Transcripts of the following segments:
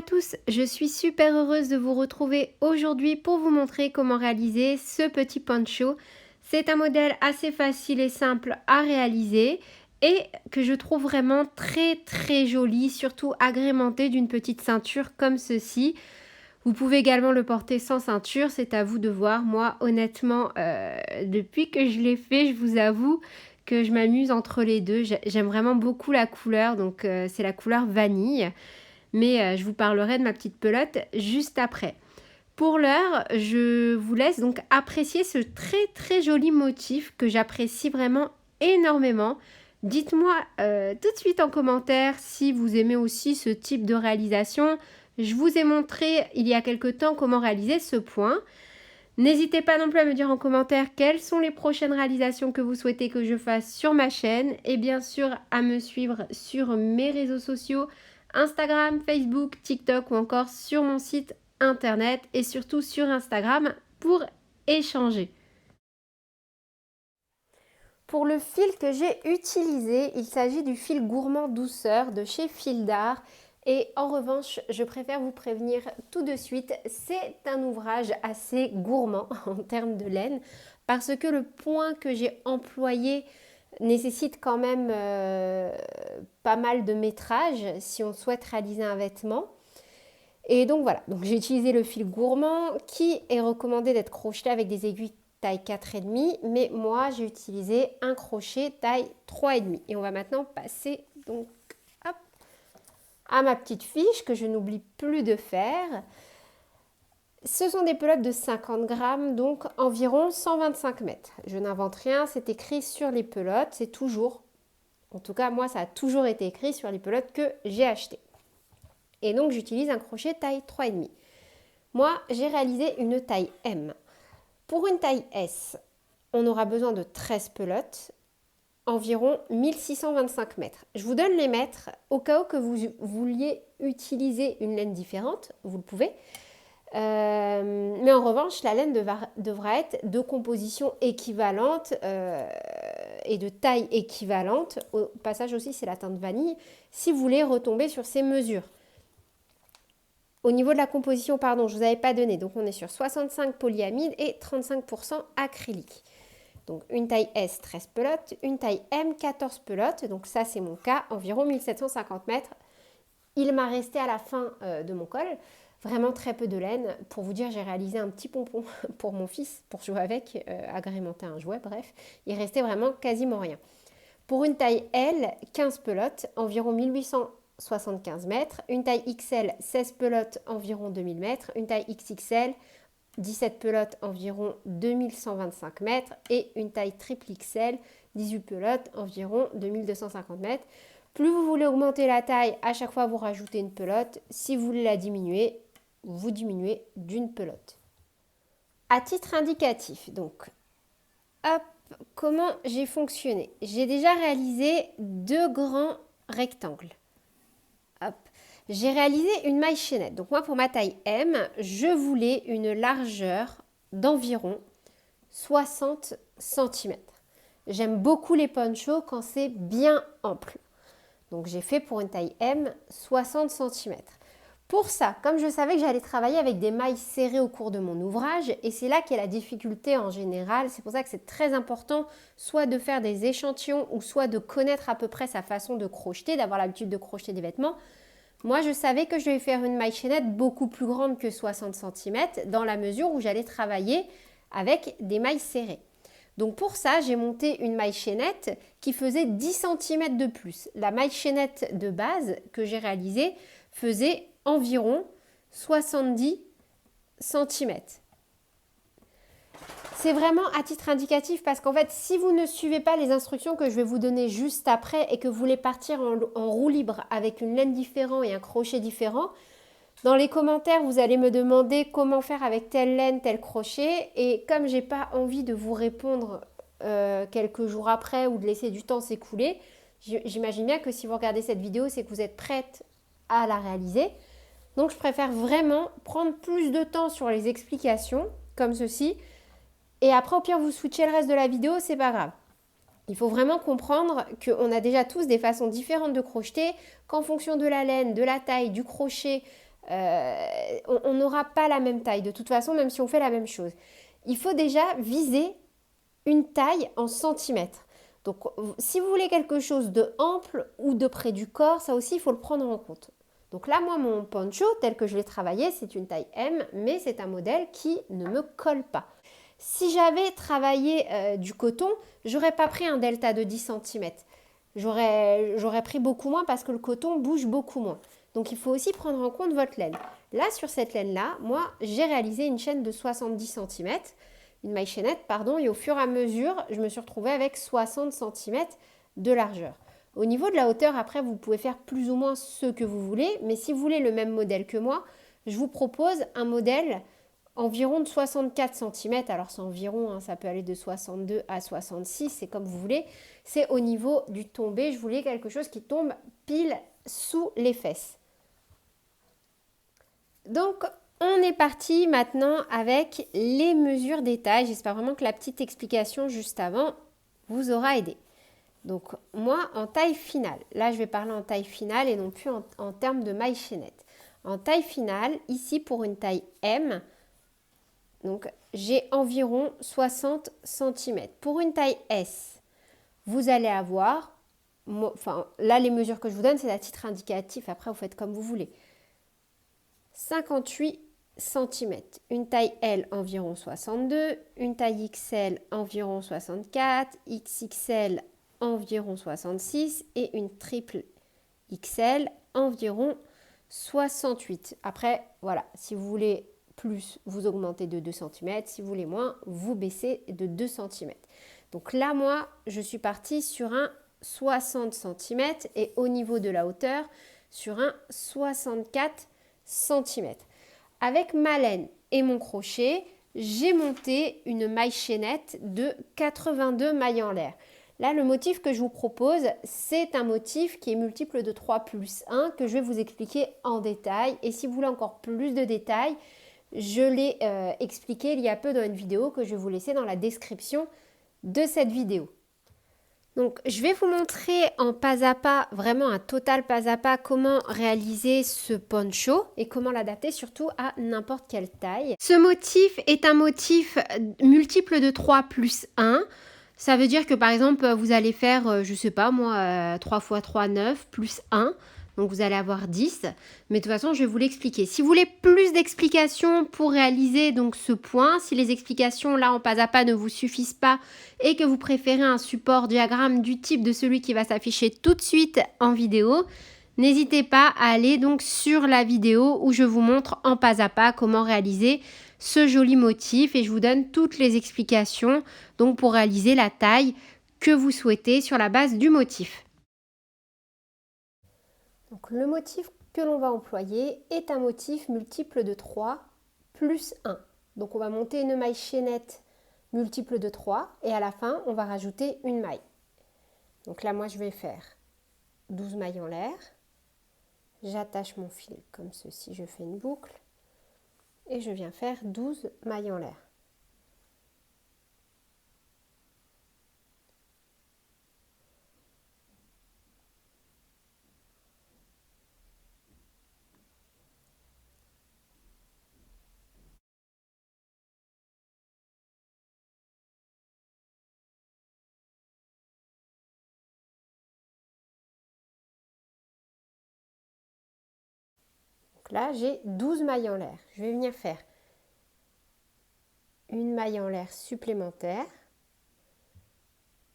tous, je suis super heureuse de vous retrouver aujourd'hui pour vous montrer comment réaliser ce petit poncho. C'est un modèle assez facile et simple à réaliser et que je trouve vraiment très joli, surtout agrémenté d'une petite ceinture comme ceci. Vous pouvez également le porter sans ceinture, c'est à vous de voir. Moi honnêtement, depuis que je l'ai fait, je vous avoue que je m'amuse entre les deux. J'aime vraiment beaucoup la couleur, donc c'est la couleur vanille. Mais je vous parlerai de ma petite pelote juste après. Pour l'heure, je vous laisse donc apprécier ce très joli motif que j'apprécie vraiment énormément. Dites-moi tout de suite en commentaire si vous aimez aussi ce type de réalisation. Je vous ai montré il y a quelque temps comment réaliser ce point. N'hésitez pas non plus à me dire en commentaire quelles sont les prochaines réalisations que vous souhaitez que je fasse sur ma chaîne et bien sûr à me suivre sur mes réseaux sociaux, Instagram, Facebook, TikTok ou encore sur mon site internet et surtout sur Instagram pour échanger. Pour le fil que j'ai utilisé, il s'agit du fil gourmand douceur de chez Fil d'Art. Et en revanche, je préfère vous prévenir tout de suite, c'est un ouvrage assez gourmand en termes de laine parce que le point que j'ai employé nécessite quand même pas mal de métrage si on souhaite réaliser un vêtement. Et donc voilà, donc j'ai utilisé le fil gourmand qui est recommandé d'être crocheté avec des aiguilles taille 4,5, mais moi j'ai utilisé un crochet taille 3,5. Et on va maintenant passer donc hop, à ma petite fiche que je n'oublie plus de faire. Ce sont des pelotes de 50 grammes, donc environ 125 mètres. Je n'invente rien, c'est écrit sur les pelotes, c'est toujours, en tout cas moi ça a toujours été écrit sur les pelotes que j'ai achetées. Et donc j'utilise un crochet taille 3,5. Moi j'ai réalisé une taille M. Pour une taille S, on aura besoin de 13 pelotes, environ 1625 mètres. Je vous donne les mètres au cas où que vous vouliez utiliser une laine différente, vous le pouvez. Mais en revanche, la laine devra être de composition équivalente et de taille équivalente. Au passage aussi, c'est la teinte vanille, si vous voulez retomber sur ces mesures. Au niveau de la composition, pardon, je ne vous avais pas donné. Donc, on est sur 65 polyamide et 35% acrylique. Donc, une taille S, 13 pelotes. Une taille M, 14 pelotes. Donc, ça, c'est mon cas, environ 1750 mètres. Il m'a resté à la fin de mon col vraiment très peu de laine. Pour vous dire, j'ai réalisé un petit pompon pour mon fils, pour jouer avec, agrémenter un jouet, bref. Il restait vraiment quasiment rien. Pour une taille L, 15 pelotes, environ 1875 mètres. Une taille XL, 16 pelotes, environ 2000 mètres. Une taille XXL, 17 pelotes, environ 2125 mètres. Et une taille triple XL, 18 pelotes, environ 2250 mètres. Plus vous voulez augmenter la taille, à chaque fois vous rajoutez une pelote. Si vous voulez la diminuer, vous diminuez d'une pelote. À titre indicatif, donc, hop, comment j'ai fonctionné? J'ai déjà réalisé 2 grands rectangles. Hop. J'ai réalisé une maille chaînette. Donc moi, pour ma taille M, je voulais une largeur d'environ 60 cm. J'aime beaucoup les ponchos quand c'est bien ample. Donc j'ai fait pour une taille M 60 cm. Pour ça, comme je savais que j'allais travailler avec des mailles serrées au cours de mon ouvrage, et c'est là qu'est la difficulté en général, c'est pour ça que c'est très important soit de faire des échantillons ou soit de connaître à peu près sa façon de crocheter, d'avoir l'habitude de crocheter des vêtements. Moi, je savais que je devais faire une maille chaînette beaucoup plus grande que 60 cm dans la mesure où j'allais travailler avec des mailles serrées. Donc pour ça, j'ai monté une maille chaînette qui faisait 10 cm de plus. La maille chaînette de base que j'ai réalisée faisait environ 70 cm. C'est vraiment à titre indicatif parce qu'en fait, si vous ne suivez pas les instructions que je vais vous donner juste après et que vous voulez partir en roue libre avec une laine différente et un crochet différent, dans les commentaires, vous allez me demander comment faire avec telle laine, tel crochet. Et comme j'ai pas envie de vous répondre quelques jours après ou de laisser du temps s'écouler, j'imagine bien que si vous regardez cette vidéo, c'est que vous êtes prête à la réaliser. Donc, je préfère vraiment prendre plus de temps sur les explications, comme ceci. Et après, au pire, vous switchez le reste de la vidéo, c'est pas grave. Il faut vraiment comprendre qu'on a déjà tous des façons différentes de crocheter, qu'en fonction de la laine, de la taille, du crochet, on n'aura pas la même taille de toute façon, même si on fait la même chose. Il faut déjà viser une taille en centimètres. Donc, si vous voulez quelque chose de ample ou de près du corps, ça aussi, il faut le prendre en compte. Donc là, moi, mon poncho, tel que je l'ai travaillé, c'est une taille M, mais c'est un modèle qui ne me colle pas. Si j'avais travaillé du coton, j'aurais pas pris un delta de 10 cm. J'aurais pris beaucoup moins parce que le coton bouge beaucoup moins. Donc, il faut aussi prendre en compte votre laine. Là, sur cette laine-là, moi, j'ai réalisé une chaîne de 70 cm, une maille chaînette, pardon, et au fur et à mesure, je me suis retrouvée avec 60 cm de largeur. Au niveau de la hauteur, après, vous pouvez faire plus ou moins ce que vous voulez, mais si vous voulez le même modèle que moi, je vous propose un modèle environ de 64 cm. Alors c'est environ, hein, ça peut aller de 62 à 66, c'est comme vous voulez. C'est au niveau du tombé, je voulais quelque chose qui tombe pile sous les fesses. Donc, on est parti maintenant avec les mesures des tailles. J'espère vraiment que la petite explication juste avant vous aura aidé. Donc, moi, en taille finale, là, je vais parler en taille finale et non plus en termes de maille chaînette. En taille finale, ici, pour une taille M, donc j'ai environ 60 cm. Pour une taille S, vous allez avoir, là, les mesures que je vous donne, c'est à titre indicatif. Après, vous faites comme vous voulez. 58 cm. Une taille L environ 62, une taille XL environ 64, XXL environ 66 et une triple XL environ 68. Après, voilà, si vous voulez plus, vous augmentez de 2 cm. Si vous voulez moins, vous baissez de 2 cm. Donc là, moi, je suis partie sur un 60 cm et au niveau de la hauteur, sur un 64 cm. Avec ma laine et mon crochet, j'ai monté une maille chaînette de 82 mailles en l'air. Là, le motif que je vous propose, c'est un motif qui est multiple de 3 plus 1 que je vais vous expliquer en détail. Et si vous voulez encore plus de détails, je l'ai expliqué il y a peu dans une vidéo que je vais vous laisser dans la description de cette vidéo. Donc, je vais vous montrer en pas à pas, vraiment un total pas à pas, comment réaliser ce poncho et comment l'adapter surtout à n'importe quelle taille. Ce motif est un motif multiple de 3 plus 1. Ça veut dire que par exemple, vous allez faire, je sais pas moi, 3 x 3, 9 plus 1. Donc vous allez avoir 10, mais de toute façon je vais vous l'expliquer. Si vous voulez plus d'explications pour réaliser donc ce point, si les explications là en pas à pas ne vous suffisent pas et que vous préférez un support diagramme du type de celui qui va s'afficher tout de suite en vidéo, n'hésitez pas à aller donc sur la vidéo où je vous montre en pas à pas comment réaliser ce joli motif et je vous donne toutes les explications donc pour réaliser la taille que vous souhaitez sur la base du motif. Donc, le motif que l'on va employer est un motif multiple de 3 plus 1. Donc on va monter une maille chaînette multiple de 3 et à la fin on va rajouter une maille. Donc là moi je vais faire 12 mailles en l'air. J'attache mon fil comme ceci, je fais une boucle et je viens faire 12 mailles en l'air. Donc là j'ai 12 mailles en l'air. Je vais venir faire une maille en l'air supplémentaire.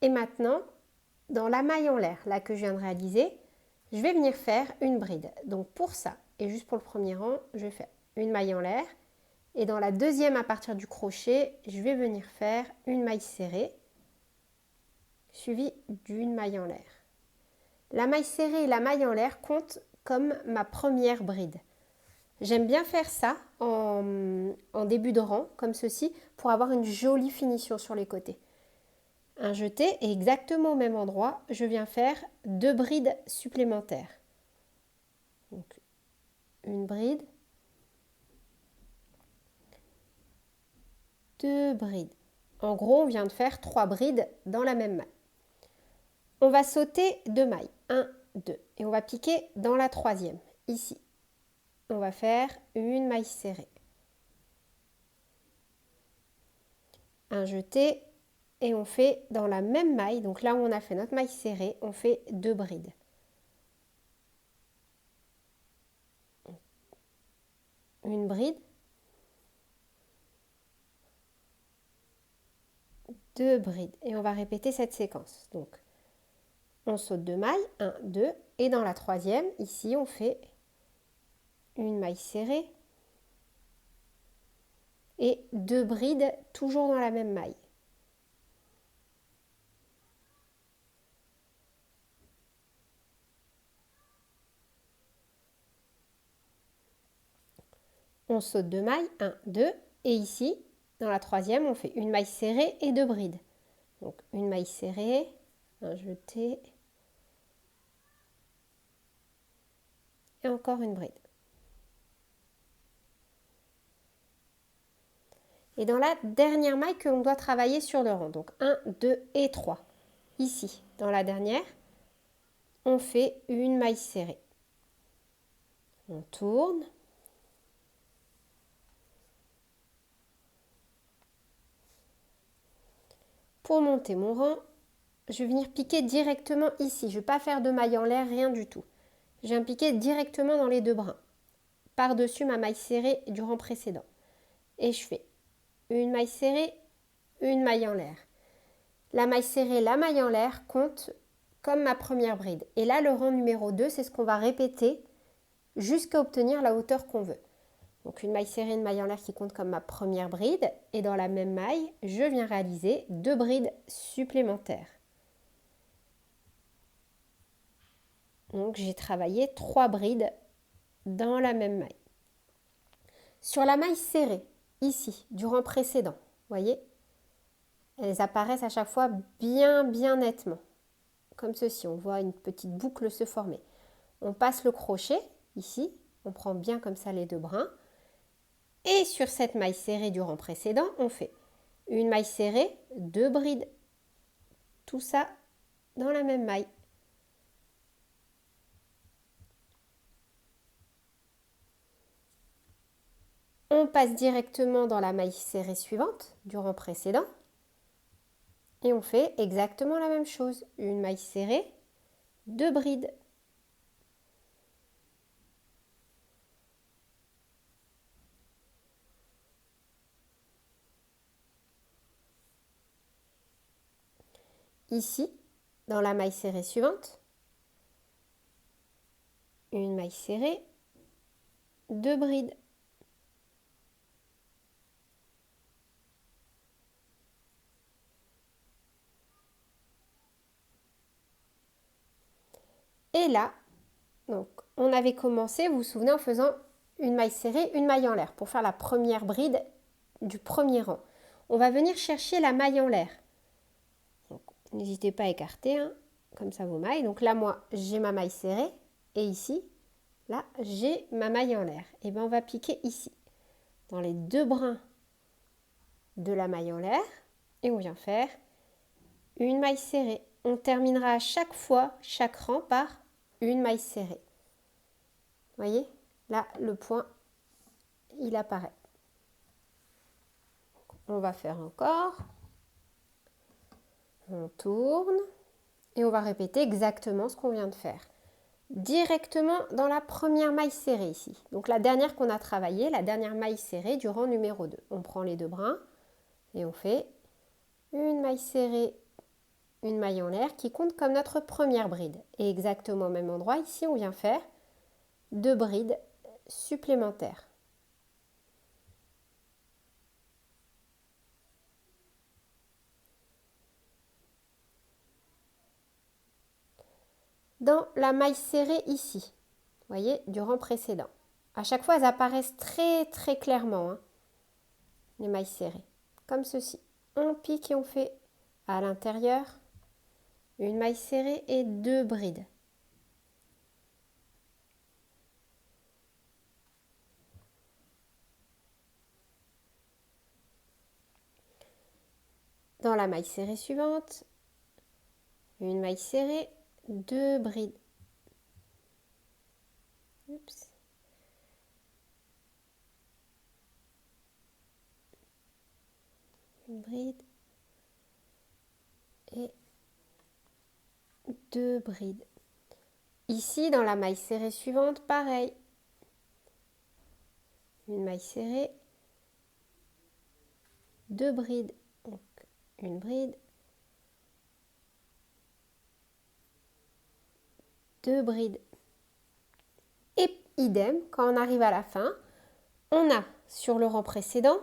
Et maintenant, dans la maille en l'air, là que je viens de réaliser, je vais venir faire une bride. Donc pour ça, et juste pour le premier rang, je vais faire une maille en l'air. Et dans la deuxième, à partir du crochet, je vais venir faire une maille serrée, suivie d'une maille en l'air. La maille serrée et la maille en l'air comptent comme ma première bride. J'aime bien faire ça en début de rang, comme ceci, pour avoir une jolie finition sur les côtés. Un jeté et exactement au même endroit, je viens faire 2 brides supplémentaires. Donc, une bride, 2 brides. En gros, on vient de faire 3 brides dans la même maille. On va sauter 2 mailles, 1, 2, et on va piquer dans la troisième, ici. on va faire une maille serrée. Un jeté et on fait dans la même maille, donc là où on a fait notre maille serrée, on fait 2 brides. Une bride, 2 brides et on va répéter cette séquence. Donc on saute 2 mailles, 1, 2 et dans la troisième, ici on fait une maille serrée et 2 brides toujours dans la même maille. On saute 2 mailles, 1, 2 et ici dans la troisième on fait une maille serrée et 2 brides. Donc une maille serrée, un jeté et encore une bride. Et dans la dernière maille que l'on doit travailler sur le rang, donc 1, 2 et 3. Ici, dans la dernière, on fait une maille serrée. On tourne. Pour monter mon rang, je vais venir piquer directement ici. Je ne vais pas faire de maille en l'air, rien du tout. Je viens piquer directement dans les 2 brins, par-dessus ma maille serrée du rang précédent. Et je fais une maille serrée, une maille en l'air. La maille serrée, la maille en l'air compte comme ma première bride. Et là, le rang numéro 2, c'est ce qu'on va répéter jusqu'à obtenir la hauteur qu'on veut. Donc une maille serrée, une maille en l'air qui compte comme ma première bride. Et dans la même maille, je viens réaliser 2 brides supplémentaires. Donc j'ai travaillé 3 brides dans la même maille. Sur la maille serrée, ici, du rang précédent, vous voyez, elles apparaissent à chaque fois bien nettement. Comme ceci, on voit une petite boucle se former. On passe le crochet, ici, on prend bien comme ça les 2 brins. Et sur cette maille serrée du rang précédent, on fait une maille serrée, 2 brides. Tout ça dans la même maille. On passe directement dans la maille serrée suivante du rang précédent. Et on fait exactement la même chose. Une maille serrée, 2 brides. Ici, dans la maille serrée suivante, une maille serrée, 2 brides. Et là, donc, on avait commencé, vous vous souvenez, en faisant une maille serrée, une maille en l'air pour faire la première bride du premier rang. On va venir chercher la maille en l'air. N'hésitez pas à écarter, hein, comme ça vos mailles. Donc là, moi, j'ai ma maille serrée et ici, là, j'ai ma maille en l'air. Et bien, on va piquer ici, dans les 2 brins de la maille en l'air et on vient faire une maille serrée. On terminera à chaque fois, chaque rang par une maille serrée. Vous voyez, là, le point, il apparaît. On va faire encore. On tourne et on va répéter exactement ce qu'on vient de faire. Directement dans la première maille serrée ici. Donc la dernière qu'on a travaillée, la dernière maille serrée du rang numéro 2. On prend les 2 brins et on fait une maille serrée, une maille en l'air qui compte comme notre première bride. Et exactement au même endroit, ici on vient faire 2 brides supplémentaires. Dans la maille serrée ici, vous voyez, du rang précédent. À chaque fois, elles apparaissent très clairement, hein, les mailles serrées, comme ceci. On pique et on fait à l'intérieur une maille serrée et 2 brides. Dans la maille serrée suivante, une maille serrée, 2 brides. Oups. une bride et 2 brides. Ici, dans la maille serrée suivante, pareil. Une maille serrée, 2 brides. Donc, une bride, 2 brides. Et idem, quand on arrive à la fin, on a sur le rang précédent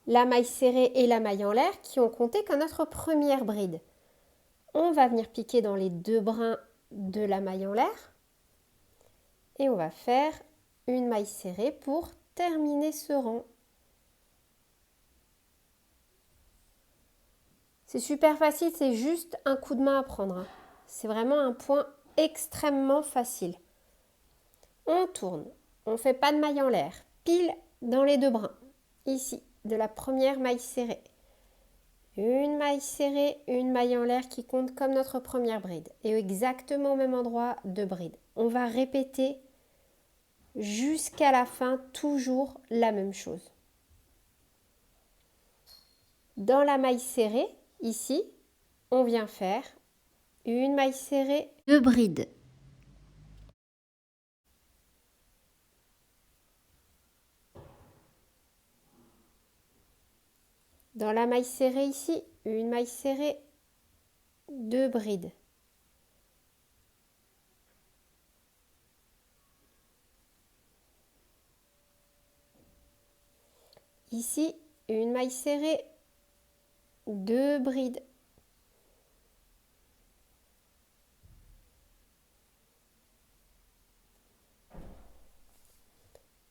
la maille serrée et la maille en l'air qui ont compté comme notre première bride. On va venir piquer dans les 2 brins de la maille en l'air et on va faire une maille serrée pour terminer ce rang. C'est super facile, c'est juste un coup de main à prendre. C'est vraiment un point extrêmement facile. On tourne, on ne fait pas de maille en l'air, pile dans les 2 brins, ici, de la première maille serrée. Une maille serrée, une maille en l'air qui compte comme notre première bride. Et exactement au même endroit, 2 brides. On va répéter jusqu'à la fin, toujours la même chose. Dans la maille serrée, ici, on vient faire une maille serrée, 2 brides. Dans la maille serrée ici, une maille serrée, 2 brides. Ici, une maille serrée, 2 brides.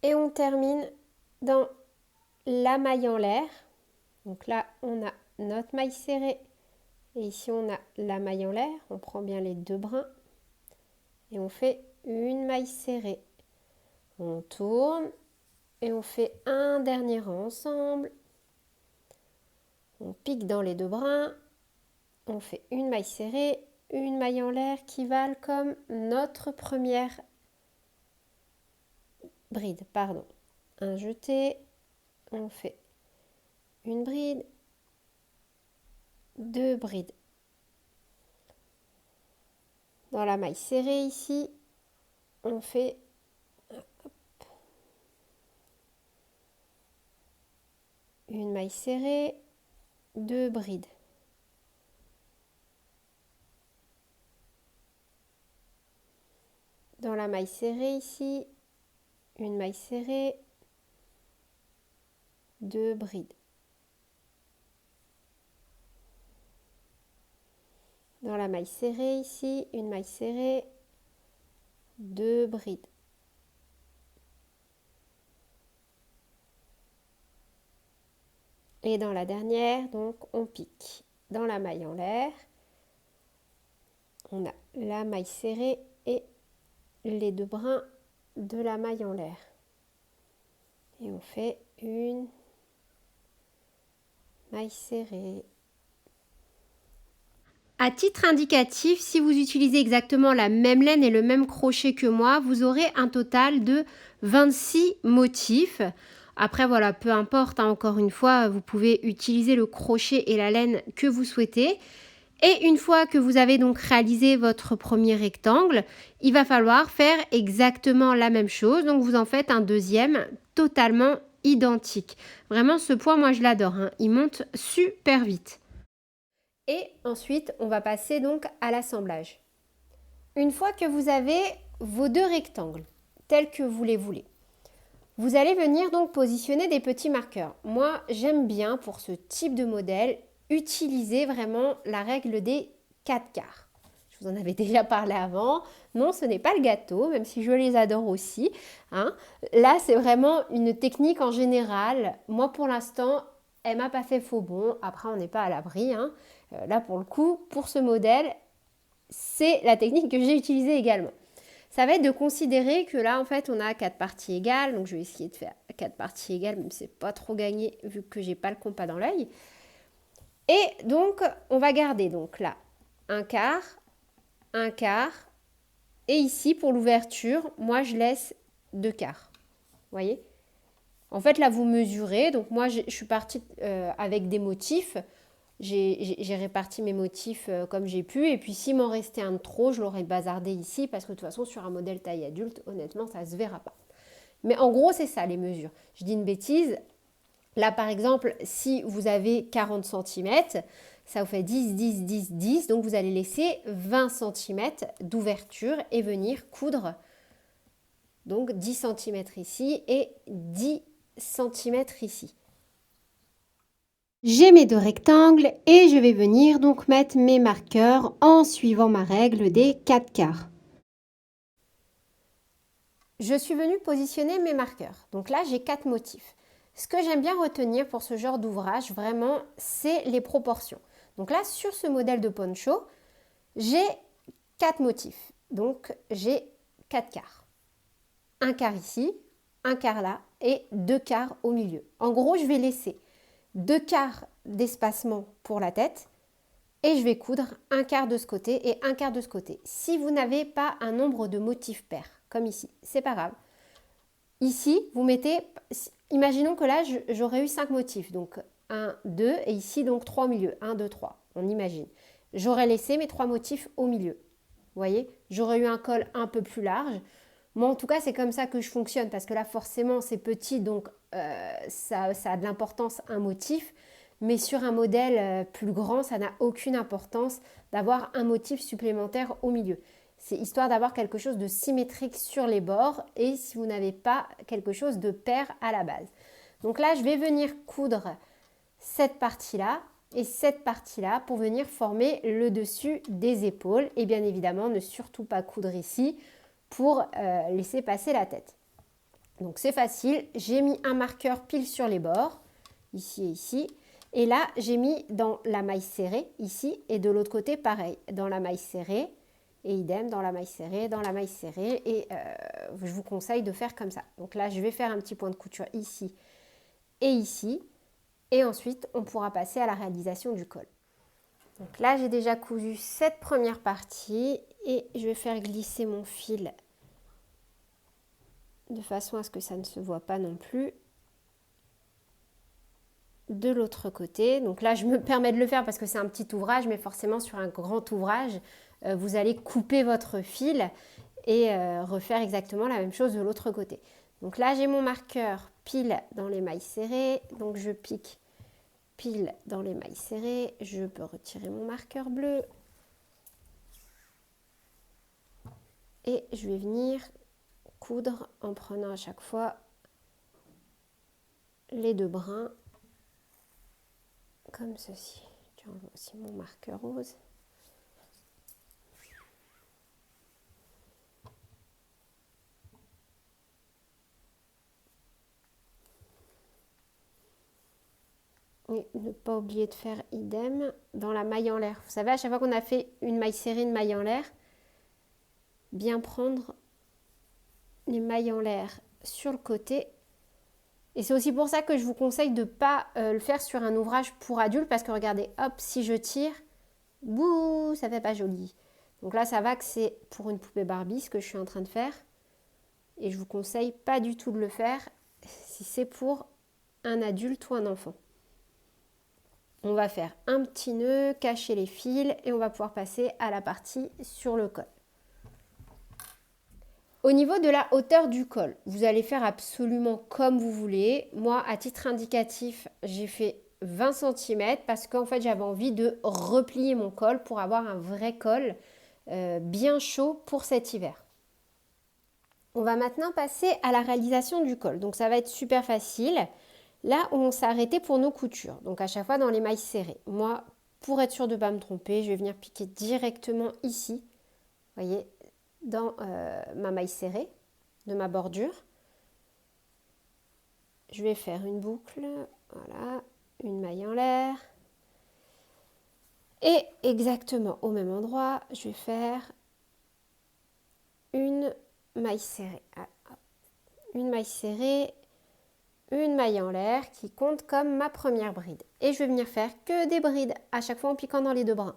Et on termine dans la maille en l'air. Donc là, on a notre maille serrée et ici, on a la maille en l'air. On prend bien les 2 brins et on fait une maille serrée. On tourne et on fait un dernier rang ensemble. On pique dans les 2 brins. On fait une maille serrée, une maille en l'air qui valent comme notre première bride. Pardon. Un jeté. On fait une bride, 2 brides. Dans la maille serrée ici, on fait une maille serrée, 2 brides. Dans la maille serrée ici, une maille serrée, 2 brides. Dans la maille serrée ici, une maille serrée, 2 brides. Et dans la dernière, donc on pique. Dans la maille en l'air, on a la maille serrée et les 2 brins de la maille en l'air. Et on fait une maille serrée. À titre indicatif, si vous utilisez exactement la même laine et le même crochet que moi, vous aurez un total de 26 motifs. Après, voilà, peu importe, hein, encore une fois, vous pouvez utiliser le crochet et la laine que vous souhaitez. Et une fois que vous avez donc réalisé votre premier rectangle, il va falloir faire exactement la même chose. Donc, vous en faites un deuxième totalement identique. Vraiment, ce point, moi, je l'adore, hein. Il monte super vite. Et ensuite, on va passer donc à l'assemblage. Une fois que vous avez vos 2 rectangles, tels que vous les voulez, vous allez venir donc positionner des petits marqueurs. Moi, j'aime bien pour ce type de modèle utiliser vraiment la règle des 4 quarts. Je vous en avais déjà parlé avant. Non, ce n'est pas le gâteau, même si je les adore aussi, hein. Là, c'est vraiment une technique en général. Moi, pour l'instant, elle m'a pas fait faux bond. Après, on n'est pas à l'abri, hein. Là, pour le coup, pour ce modèle, c'est la technique que j'ai utilisée également. Ça va être de considérer que là, en fait, on a 4 parties égales. Donc, je vais essayer de faire 4 parties égales, même si c'est pas trop gagné vu que j'ai pas le compas dans l'œil. Et donc, on va garder donc là un quart. Et ici, pour l'ouverture, moi, je laisse 2 quarts. Vous voyez ? En fait, là, vous mesurez. Donc moi, je suis partie avec des motifs. J'ai réparti mes motifs comme j'ai pu. Et puis, s'il m'en restait un de trop, je l'aurais bazardé ici. Parce que de toute façon, sur un modèle taille adulte, honnêtement, ça ne se verra pas. Mais en gros, c'est ça les mesures. Je dis une bêtise. Là, par exemple, si vous avez 40 cm, ça vous fait 10, 10, 10, 10. Donc, vous allez laisser 20 cm d'ouverture et venir coudre. Donc, 10 cm ici et 10 cm ici. J'ai mes deux rectangles et je vais venir donc mettre mes marqueurs en suivant ma règle des 4 quarts. Je suis venue positionner mes marqueurs. Donc là, j'ai 4 motifs. Ce que j'aime bien retenir pour ce genre d'ouvrage, vraiment, c'est les proportions. Donc là, sur ce modèle de poncho, j'ai 4 motifs. Donc, j'ai 4 quarts. Un quart ici, un quart là et 2 quarts au milieu. En gros, je vais laisser 2 quarts d'espacement pour la tête et je vais coudre un quart de ce côté et un quart de ce côté. Si vous n'avez pas un nombre de motifs pairs, comme ici, c'est pas grave. Ici, vous mettez, imaginons que là, j'aurais eu 5 motifs. Donc 1, 2 et ici, donc 3 au milieu. 1, 2, 3, on imagine. J'aurais laissé mes 3 motifs au milieu. Vous voyez, j'aurais eu un col un peu plus large. Moi, en tout cas, c'est comme ça que je fonctionne parce que là, forcément, c'est petit, donc ça a de l'importance un motif. Mais sur un modèle plus grand, ça n'a aucune importance d'avoir un motif supplémentaire au milieu. C'est histoire d'avoir quelque chose de symétrique sur les bords et si vous n'avez pas quelque chose de pair à la base. Donc là, je vais venir coudre cette partie-là et cette partie-là pour venir former le dessus des épaules. Et bien évidemment, ne surtout pas coudre ici pour laisser passer la tête. Donc c'est facile, j'ai mis un marqueur pile sur les bords, ici et ici. Et là, j'ai mis dans la maille serrée, ici, et de l'autre côté, pareil, dans la maille serrée, et idem, dans la maille serrée, dans la maille serrée, et je vous conseille de faire comme ça. Donc là, je vais faire un petit point de couture ici et ici, et ensuite, on pourra passer à la réalisation du col. Donc là, j'ai déjà cousu cette première partie, et je vais faire glisser mon fil de façon à ce que ça ne se voit pas non plus. De l'autre côté, donc là je me permets de le faire parce que c'est un petit ouvrage, mais forcément sur un grand ouvrage, vous allez couper votre fil et refaire exactement la même chose de l'autre côté. Donc là j'ai mon marqueur pile dans les mailles serrées, donc je pique pile dans les mailles serrées, je peux retirer mon marqueur bleu et je vais venir coudre en prenant à chaque fois les deux brins comme ceci. Je envoie aussi mon marqueur rose. Et ne pas oublier de faire idem dans la maille en l'air. Vous savez, à chaque fois qu'on a fait une maille serrée, une maille en l'air, bien prendre les mailles en l'air sur le côté. Et c'est aussi pour ça que je vous conseille de ne pas le faire sur un ouvrage pour adultes parce que regardez, hop, si je tire, bouh, ça fait pas joli. Donc là, ça va que c'est pour une poupée Barbie ce que je suis en train de faire. Et je vous conseille pas du tout de le faire si c'est pour un adulte ou un enfant. On va faire un petit nœud, cacher les fils et on va pouvoir passer à la partie sur le col. Au niveau de la hauteur du col, vous allez faire absolument comme vous voulez. Moi, à titre indicatif, j'ai fait 20 cm parce qu'en fait, j'avais envie de replier mon col pour avoir un vrai col bien chaud pour cet hiver. On va maintenant passer à la réalisation du col. Donc, ça va être super facile. Là où on s'est arrêté pour nos coutures, donc à chaque fois dans les mailles serrées. Moi, pour être sûre de ne pas me tromper, je vais venir piquer directement ici, vous voyez, dans ma maille serrée de ma bordure. Je vais faire une boucle, voilà, une maille en l'air. Et exactement au même endroit, je vais faire une maille serrée. Une maille serrée, une maille en l'air qui compte comme ma première bride. Et je vais venir faire que des brides à chaque fois en piquant dans les deux brins.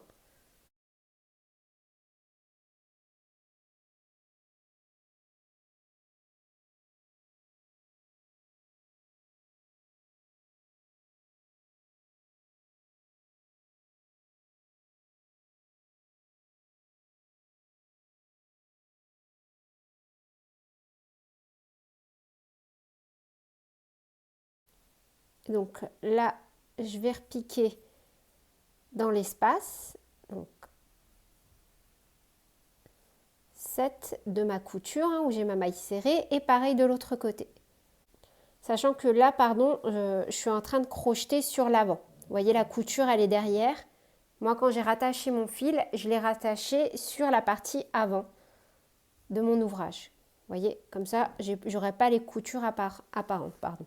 Donc là, je vais repiquer dans l'espace. Donc 7 de ma couture où j'ai ma maille serrée et pareil de l'autre côté. Sachant que là, pardon, je suis en train de crocheter sur l'avant. Vous voyez, la couture, elle est derrière. Moi, quand j'ai rattaché mon fil, je l'ai rattaché sur la partie avant de mon ouvrage. Vous voyez, comme ça, j'aurai pas les coutures apparentes, pardon.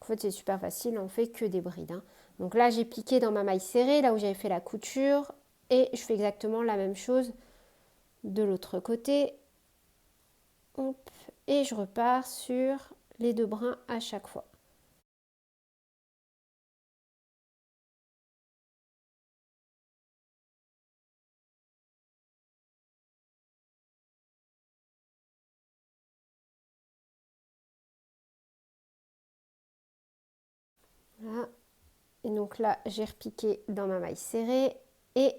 En fait, c'est super facile, on fait que des brides. Hein. Donc là, j'ai piqué dans ma maille serrée, là où j'avais fait la couture. Et je fais exactement la même chose de l'autre côté. Hop, et je repars sur les 2 brins à chaque fois. Voilà. Et donc là, j'ai repiqué dans ma maille serrée. Et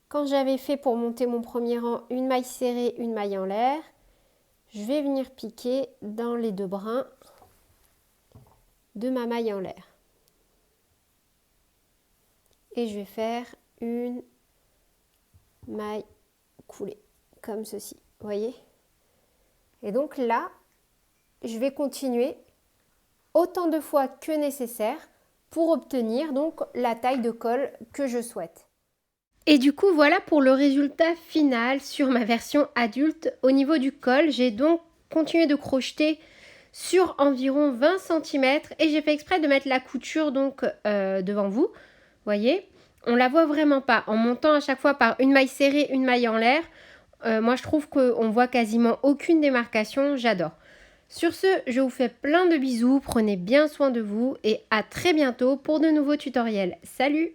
quand j'avais fait pour monter mon premier rang une maille serrée, une maille en l'air, je vais venir piquer dans les 2 brins de ma maille en l'air. Et je vais faire une maille coulée, comme ceci, vous voyez? Et donc là, je vais continuer autant de fois que nécessaire pour obtenir donc la taille de col que je souhaite. Et du coup, voilà pour le résultat final sur ma version adulte. Au niveau du col, j'ai donc continué de crocheter sur environ 20 cm et j'ai fait exprès de mettre la couture donc devant vous. Voyez, on la voit vraiment pas. En montant à chaque fois par une maille serrée, une maille en l'air, moi je trouve qu'on voit quasiment aucune démarcation. J'adore. Sur ce, je vous fais plein de bisous, prenez bien soin de vous et à très bientôt pour de nouveaux tutoriels. Salut!